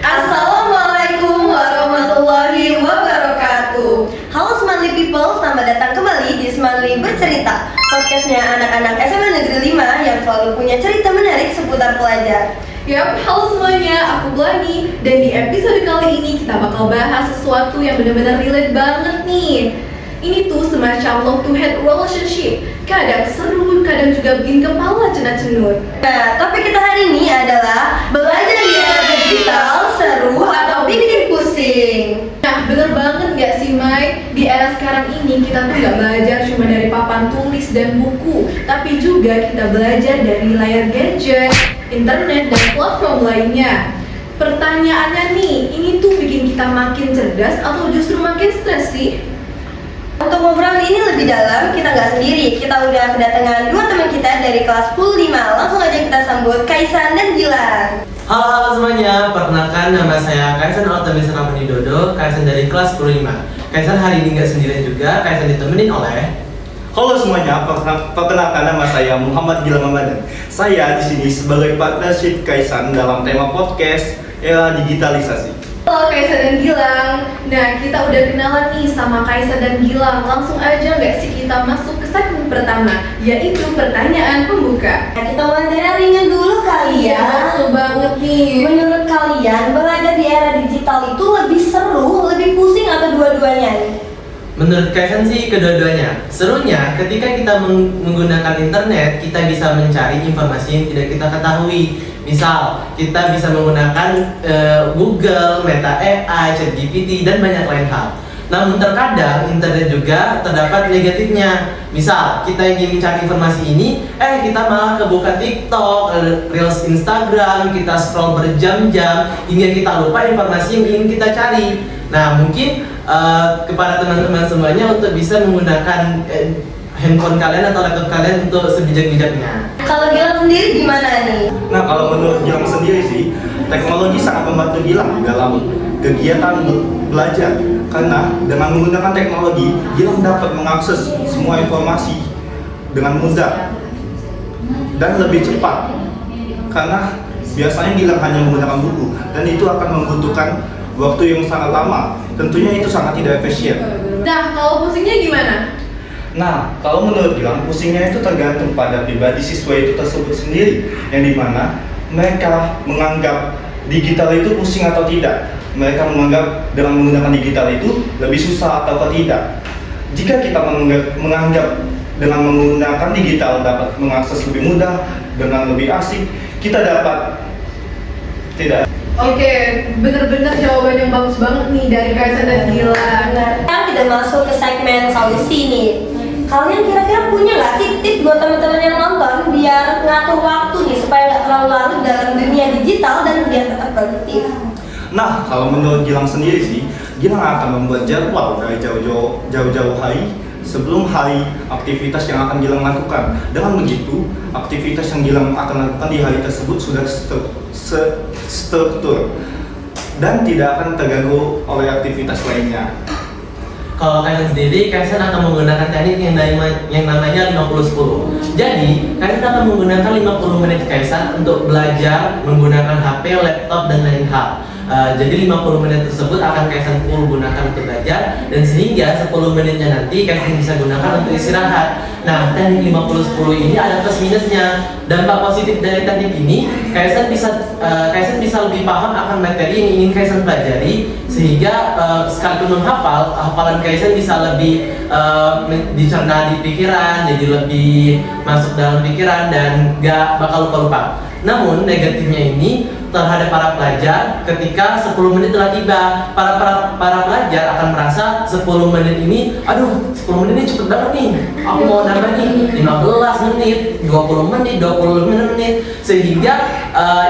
Assalamualaikum warahmatullahi wabarakatuh. Halo Semanli People, selamat datang kembali di Semanli Bercerita, podcastnya anak-anak SMA Negeri 5 yang selalu punya cerita menarik seputar pelajar. Yap, halo semuanya, aku Blani. Dan di episode kali ini kita bakal bahas sesuatu yang benar-benar relate banget nih. Ini tuh semacam love to hate relationship. Kadang seru, kadang juga bikin kepala cenut-cenut. Nah, topik kita hari ini adalah belajar di era digital, seru atau bikin pusing. Nah, bener banget gak sih Mai? Di era sekarang ini kita tuh gak belajar cuma dari papan tulis dan buku, tapi juga kita belajar dari layar gadget, internet, dan platform lainnya. Pertanyaannya nih, ini tuh bikin kita makin cerdas atau justru makin stres sih? Untuk ngobrol ini lebih dalam, kita nggak sendiri. Kita udah kedatangan dua teman kita dari kelas 10 5. Langsung aja kita sambut Kaisan dan Gilang. Halo semuanya, perkenalkan nama saya Kaisan Artemis Ramanidodo, Kaisan dari kelas 10 5. Kaisan hari ini nggak sendirian juga, Kaisan ditemenin oleh... Halo semuanya, perkenalkan nama saya Muhammad Gilang Ramadan. Saya di sini sebagai partnership Kaisan dalam tema podcast era digitalisasi. Halo Kaisan dan Gilang. Nah, kita udah kenalan nih sama Kaisan dan Gilang. Langsung aja nggak sih kita masuk ke segmen pertama, yaitu pertanyaan pembuka. Nah, kita mulai dari ringan dulu kali ya. Betul banget nih. Menurut kalian, belajar di era digital itu lebih seru, lebih pusing atau dua-duanya nih? Menurut Kaisan sih kedua-duanya. Serunya ketika kita menggunakan internet, kita bisa mencari informasi yang tidak kita ketahui. Misal, kita bisa menggunakan Google, Meta AI, ChatGPT, dan banyak lain hal. Namun terkadang internet juga terdapat negatifnya. Misal, kita ingin mencari informasi ini, kita malah kebuka TikTok, Reels Instagram, kita scroll berjam-jam hingga kita lupa informasi yang ingin kita cari. Nah, mungkin kepada teman-teman semuanya untuk bisa menggunakan handphone kalian atau laptop kalian untuk sebijak-bijaknya. Kalau Gilang sendiri gimana nih? Nah, kalau menurut Gilang sendiri sih, teknologi sangat membantu Gilang dalam kegiatan belajar. Karena dengan menggunakan teknologi, Gilang dapat mengakses semua informasi dengan mudah dan lebih cepat. Karena biasanya Gilang hanya menggunakan buku dan itu akan membutuhkan waktu yang sangat lama. Tentunya itu sangat tidak efisien. Nah, kalau pusingnya gimana? Nah, kalau menurut Gilang, pusingnya itu tergantung pada pribadi siswa itu tersebut sendiri, yang dimana mereka menganggap digital itu pusing atau tidak. Mereka menganggap dengan menggunakan digital itu lebih susah atau tidak. Jika kita menganggap dengan menggunakan digital dapat mengakses lebih mudah, dengan lebih asik, kita dapat tidak. Oke, bener-bener jawaban yang bagus banget nih dari Kaisan dan Gilang. Kita tidak masuk ke segmen solusi nih. Kalian kira-kira punya nggak sih tips buat teman-teman yang nonton biar ngatur waktu nih supaya nggak terlalu larut dalam dunia digital dan biar tetap produktif? Nah, kalau menurut Gilang sendiri sih, Gilang akan membuat jadwal dari jauh-jauh hari sebelum hari aktivitas yang akan Gilang lakukan. Dengan begitu, aktivitas yang Gilang akan lakukan di hari tersebut sudah struktur dan tidak akan terganggu oleh aktivitas lainnya. Kalau Kaisan sendiri, Kaisan akan menggunakan teknik yang namanya 50-10. Jadi, Kaisan akan menggunakan 50 menit Kaisan untuk belajar menggunakan HP, laptop, dan lain hal. Jadi 50 menit tersebut akan Kaisan full gunakan untuk belajar, dan sehingga 10 menitnya nanti Kaisan bisa gunakan untuk istirahat. Nah, teknik 50-10 ini ada plus minusnya. Dampak positif dari teknik ini, Kaisan bisa lebih paham akan materi yang ingin Kaisan pelajari, sehingga sekalipun menghafal, hafalan Kaisan bisa lebih dicerna di pikiran, jadi lebih masuk dalam pikiran dan gak bakal lupa-lupa. Namun negatifnya ini terhadap para pelajar, ketika 10 menit telah tiba, para pelajar akan merasa 10 menit ini, aduh 10 menit ini cepet banget nih, aku mau nambah nih 15 menit, 20 menit, 25 menit, sehingga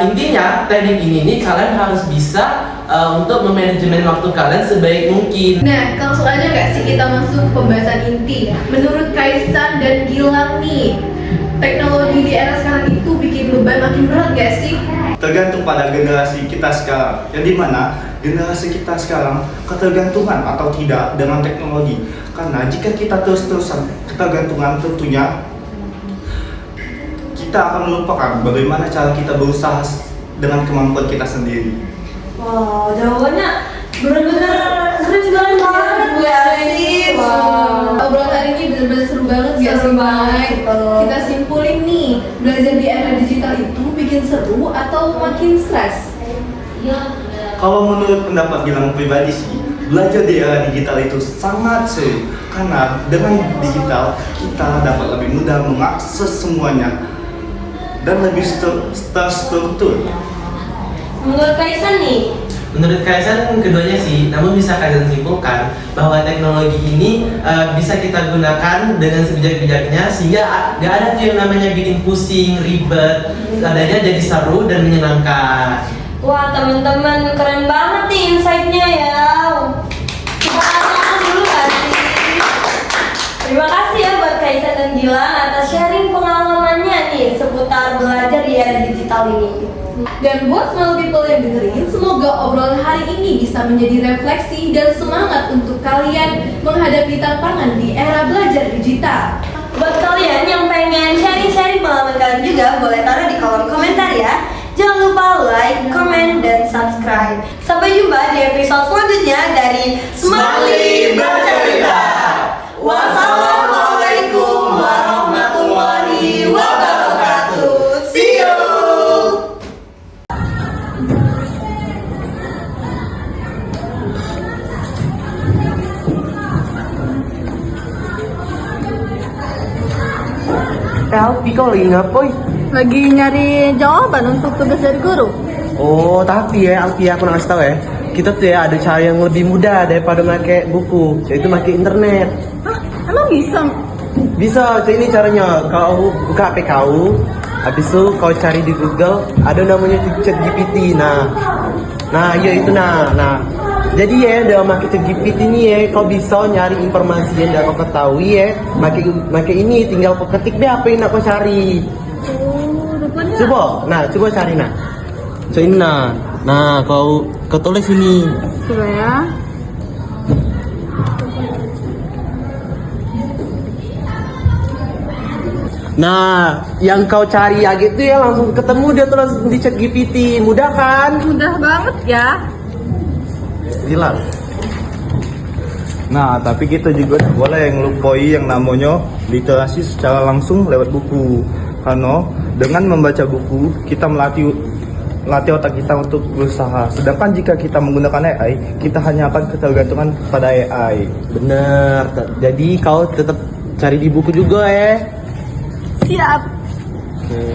intinya teknik ini nih kalian harus bisa untuk memanajemen waktu kalian sebaik mungkin. Nah, langsung aja nggak sih kita masuk ke pembahasan inti. Menurut Kaisan dan Gilang nih, teknologi di era sekarang itu bikin beban makin berat nggak sih? Tergantung pada generasi kita sekarang, yang dimana generasi kita sekarang ketergantungan atau tidak dengan teknologi. Karena jika kita terus-terusan ketergantungan, tentunya kita akan melupakan bagaimana cara kita berusaha dengan kemampuan kita sendiri. Wow, jawabannya bener-bener keren banget ya sih. Wow. Obrolan hari ini benar-benar seru banget gak Seru sih, banget, Mai? betul. Kita simpulin nih, belajar di era digital itu bikin seru atau makin stres? Kalau menurut pendapat Gilang pribadi sih, belajar di era digital itu sangat seru karena dengan digital kita dapat lebih mudah mengakses semuanya dan lebih terstruktur. Menurut Kaisan nih, Menurut Kaisan keduanya sih, namun bisa Kaisan simpulkan bahwa teknologi ini bisa kita gunakan dengan sebijak-bijaknya sehingga gak ada tuh yang namanya bikin pusing, ribet, adanya jadi seru dan menyenangkan. wah teman-teman keren banget nih insight-nya ya. Kita langsung dulu gak sih? Terima kasih ya buat Kaisan dan Gilang atas sharing pengalamannya nih seputar belajar di era digital ini. Dan buat small people yang dengerin, semoga obrolan hari ini bisa menjadi refleksi dan semangat untuk kalian menghadapi tantangan di era belajar digital. Buat kalian yang pengen sharing-sharing pengalaman kalian juga boleh taruh di kolom komentar ya. Jangan lupa like, comment, dan subscribe. Sampai jumpa di episode selanjutnya dari Smiley Bercerita. Wassalamualaikum warahmatullahi wabarakatuh. See you. Alpi kau lagi ngapain? Lagi nyari jawaban untuk tugas dari guru. Oh, tapi ya Alpi, aku nak kasih tahu ya. Kita tuh ya ada cara yang lebih mudah daripada pakai buku, yaitu pakai internet. Hah? Emang bisa? Bisa, ini caranya. Kau buka HP kau, habis itu kau cari di Google, ada namanya ChatGPT. Nah, iya itu nah. Jadi ya dalam pakai ChatGPT ini ya, kau bisa nyari informasi yang kau ketahui ya. Pakai ini tinggal kau ketik deh apa yang nak kau cari. Oh, rupanya. Coba cari nah. So ini nah kau tulis ini. Coba ya. Nah, yang kau cari ya gitu ya langsung ketemu dia tulis di ChatGPT. Mudah kan? Mudah banget ya. Gila. Nah, tapi kita juga tidak boleh ngelupai yang namanya literasi secara langsung lewat buku. Karena dengan membaca buku, kita melatih otak kita untuk berusaha. Sedangkan jika kita menggunakan AI, kita hanya akan ketergantungan pada AI. Bener. Jadi kau tetap cari di buku juga ya. Siap. Oke.